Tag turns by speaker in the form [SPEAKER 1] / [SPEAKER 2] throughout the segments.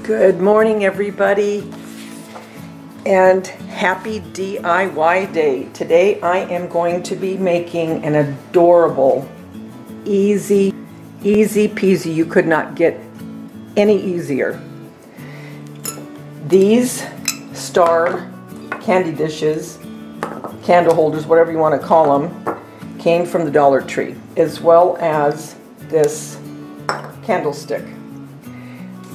[SPEAKER 1] Good morning, everybody, and happy DIY day. Today I am going to be making an adorable, easy peasy. You could not get any easier. These star candy dishes, candle holders, whatever you want to call them, came from the Dollar Tree, as well as this candlestick.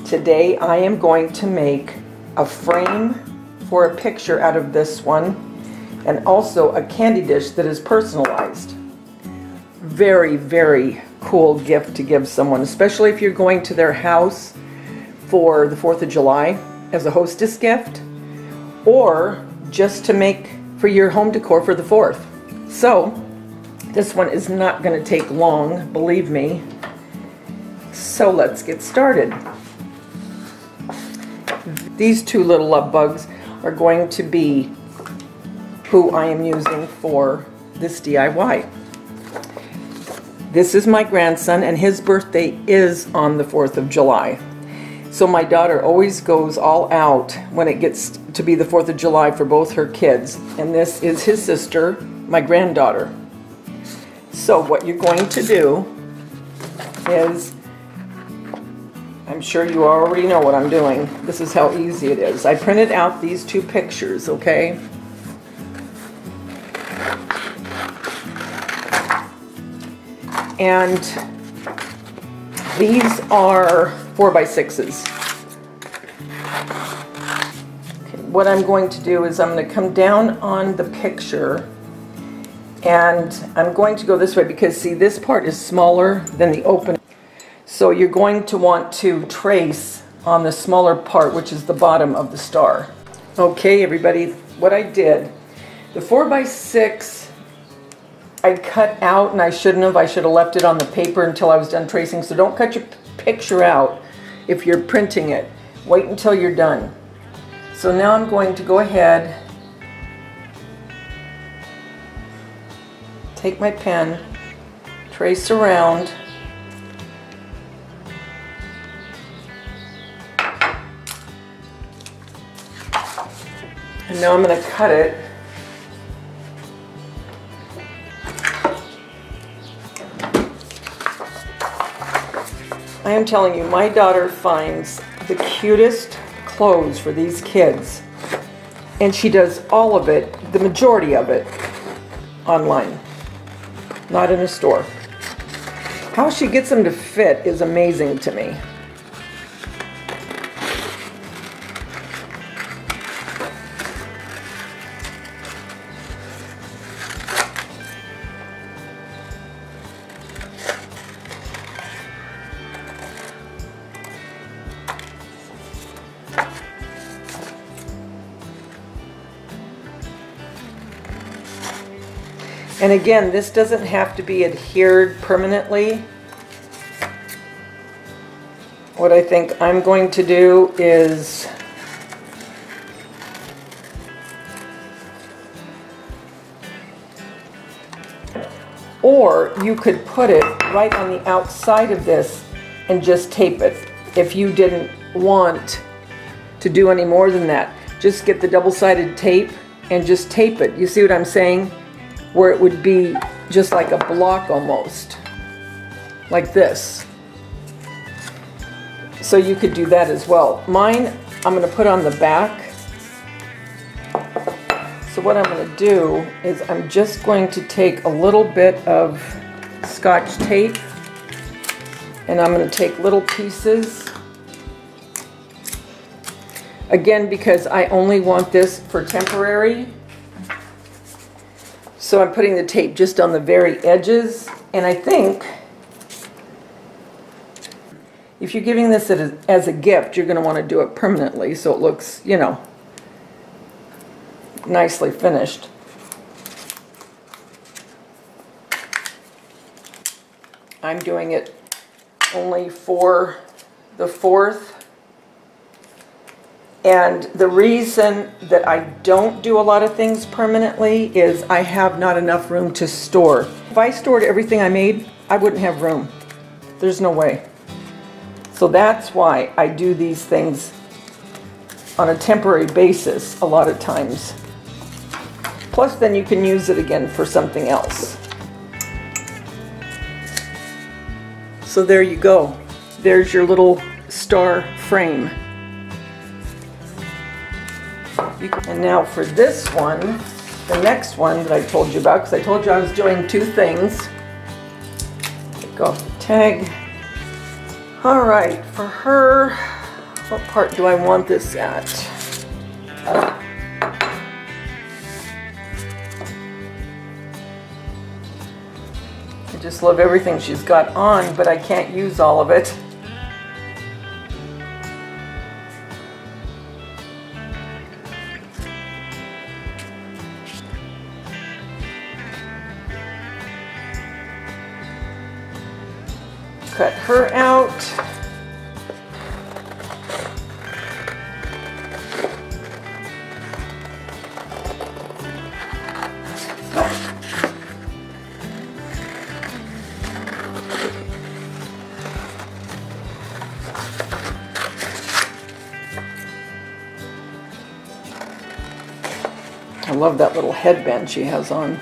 [SPEAKER 1] Today I am going to make a frame for a picture out of this one, and also a candy dish that is personalized. Very, very cool gift to give someone, especially if you're going to their house for the 4th of July as a hostess gift, or just to make for your home decor for the 4th. So this one is not going to take long, believe me. So let's get started. These two little love bugs are going to be who I am using for this DIY. This is my grandson, and his birthday is on the 4th of July. So my daughter always goes all out when it gets to be the 4th of July for both her kids. And this is his sister, my granddaughter. So what you're going to do is, I'm sure you already know what I'm doing. This is how easy it is. I printed out these two pictures, okay? And these are 4x6s. Okay, what I'm going to do is I'm going to come down on the picture, and I'm going to go this way because, see, this part is smaller than the open. So you're going to want to trace on the smaller part, which is the bottom of the star. Okay, everybody, what I did, the 4x6 I cut out, and I shouldn't have. I should have left it on the paper until I was done tracing. So don't cut your picture out if you're printing it. Wait until you're done. So now I'm going to go ahead, take my pen, trace around. And now I'm going to cut it. I am telling you, my daughter finds the cutest clothes for these kids, and she does all of it, the majority of it, online, not in a store. How she gets them to fit is amazing to me. And again, this doesn't have to be adhered permanently. What I think I'm going to do is or you could put it right on the outside of this and just tape it. If you didn't want to do any more than that, just get the double-sided tape and just tape it. You see what I'm saying? Where it would be just like a block almost, like this. So you could do that as well. Mine, I'm going to put on the back. So what I'm going to do is I'm just going to take a little bit of Scotch tape, and I'm going to take little pieces. Again, because I only want this for temporary. So I'm putting the tape just on the very edges, and I think if you're giving this as a gift, you're going to want to do it permanently so it looks, you know, nicely finished. I'm doing it only for the 4th. And the reason that I don't do a lot of things permanently is I have not enough room to store. If I stored everything I made, I wouldn't have room. There's no way. So that's why I do these things on a temporary basis a lot of times. Plus then you can use it again for something else. So there you go. There's your little star frame. And now for this one, the next one that I told you about, because I told you I was doing two things. Take off the tag. All right, for her, what part do I want this at? I just love everything she's got on, but I can't use all of it. Cut her out. I love that little headband she has on.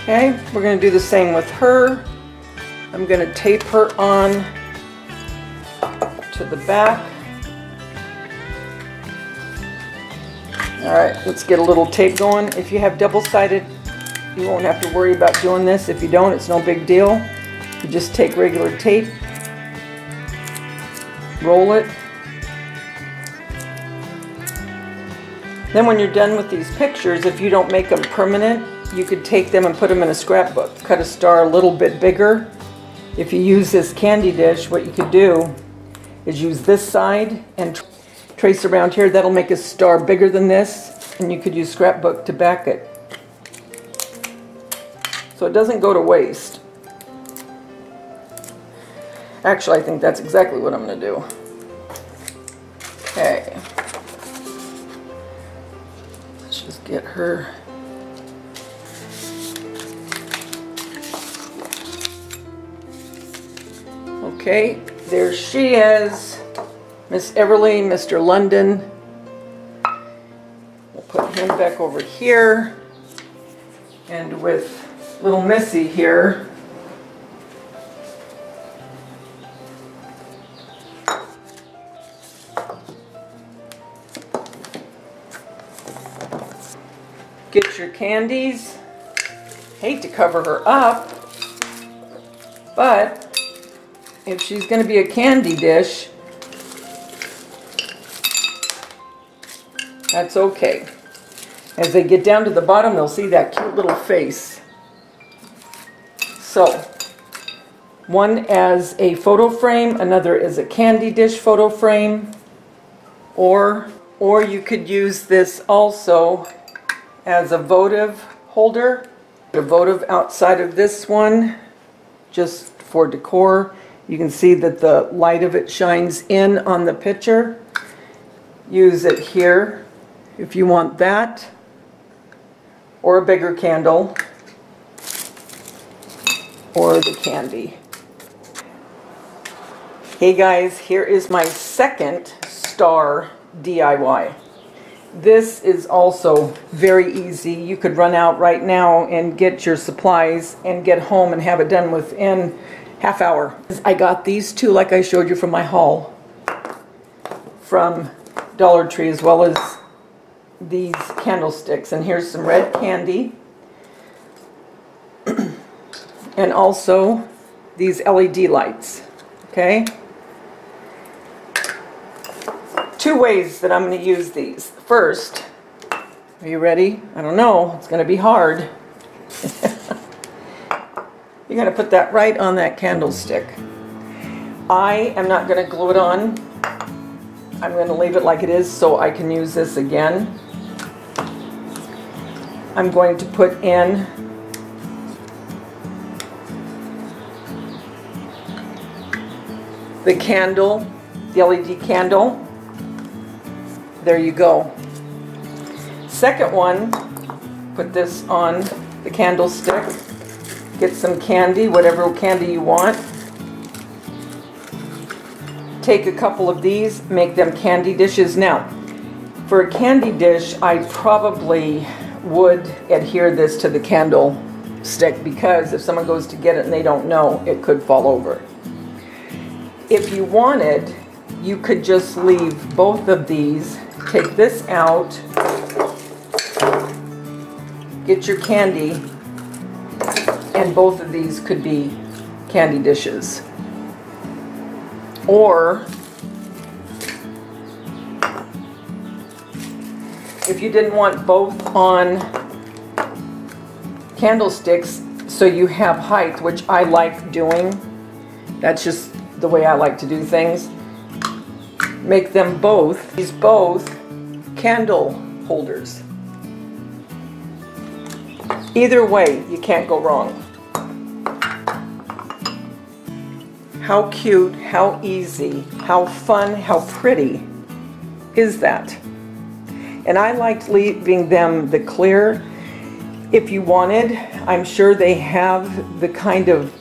[SPEAKER 1] Okay, we're going to do the same with her. I'm going to tape her on to the back. All right, let's get a little tape going. If you have double-sided, you won't have to worry about doing this. If you don't, it's no big deal. You just take regular tape, roll it. Then when you're done with these pictures, if you don't make them permanent, you could take them and put them in a scrapbook. Cut a star a little bit bigger. If you use this candy dish, what you could do is use this side and trace around here. That'll make a star bigger than this, and you could use scrapbook to back it. So it doesn't go to waste. Actually, I think that's exactly what I'm going to do. Okay. Let's just get her. Okay, there she is. Miss Everly, Mr. London. We'll put him back over here. And with little Missy here, get your candies. Hate to cover her up, but if she's going to be a candy dish, that's okay. As they get down to the bottom, they'll see that cute little face. So, one as a photo frame, another is a candy dish photo frame, or you could use this also as a votive holder. A votive outside of this one, just for decor. You can see that the light of it shines in on the picture. Use it here if you want that, or a bigger candle, or the candy. Hey guys, here is my second star DIY. This is also very easy. You could run out right now and get your supplies and get home and have it done within half hour. I got these two, like I showed you from my haul, from Dollar Tree, as well as these candlesticks. And here's some red candy. And also these LED lights. Okay? Two ways that I'm going to use these. First, are you ready? I don't know. It's going to be hard. You're going to put that right on that candlestick. I am not going to glue it on. I'm going to leave it like it is so I can use this again. I'm going to put in the candle, the LED candle. There you go. Second one, Put this on the candlestick. Get some candy, whatever candy you want. Take a couple of these, make them candy dishes. Now, for a candy dish, I probably would adhere this to the candlestick because if someone goes to get it and they don't know, it could fall over. If you wanted, you could just leave both of these, take this out, get your candy, and both of these could be candy dishes. Or if you didn't want both on candlesticks so you have height, which I like doing, that's just the way I like to do things, make them both, these both candle holders. Either way, you can't go wrong. How cute, how easy, how fun, how pretty is that? And I liked leaving them the clear. If you wanted, I'm sure they have the kind of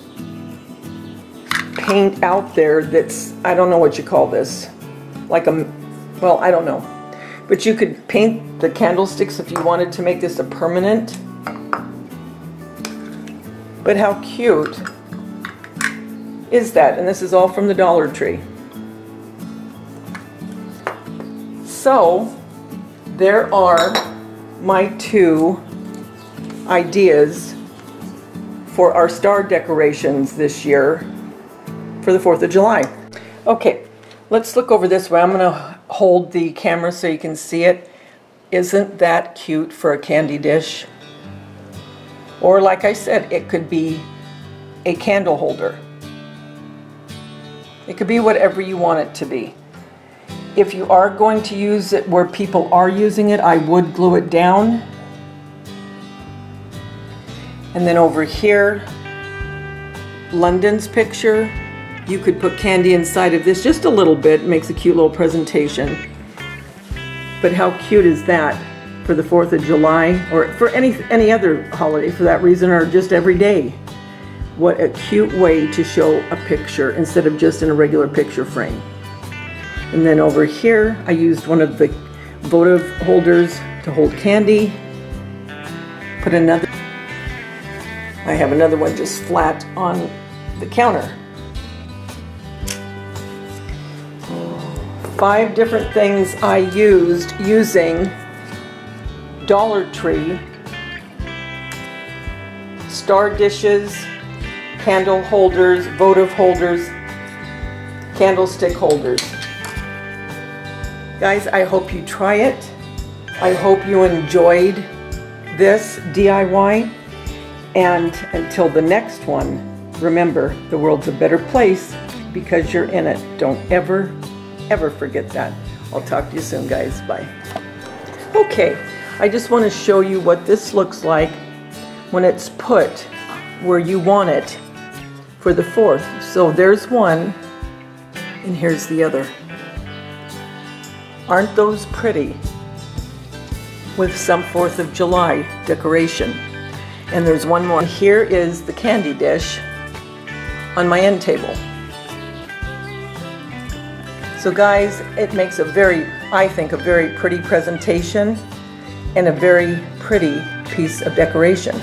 [SPEAKER 1] paint out there that's, I don't know what you call this, like a, well, I don't know. But you could paint the candlesticks if you wanted to make this a permanent. But how cute is that? And this is all from the Dollar Tree. So there are my two ideas for our star decorations this year for the 4th of July. Okay, let's look over this way. I'm going to hold the camera so you can see it. Isn't that cute for a candy dish? Or like I said, it could be a candle holder. It could be whatever you want it to be. If you are going to use it where people are using it, I would glue it down. And then over here, London's picture. You could put candy inside of this just a little bit. It makes a cute little presentation. But how cute is that for the 4th of July or for any other holiday for that reason, or just every day? What a cute way to show a picture instead of just in a regular picture frame. And then over here, I used one of the votive holders to hold candy. Put another, I have another one just flat on the counter. 5 different things I used using Dollar Tree star dishes, candle holders, votive holders, candlestick holders. Guys, I hope you try it. I hope you enjoyed this DIY. And until the next one, remember, the world's a better place because you're in it. Don't ever forget that. I'll talk to you soon, guys. Bye. Okay, I just want to show you what this looks like when it's put where you want it for the 4th. So there's one, and here's the other. Aren't those pretty? With some 4th of July decoration. And there's one more. Here is the candy dish on my end table. So guys, it makes a very, I think, a very pretty presentation and a very pretty piece of decoration.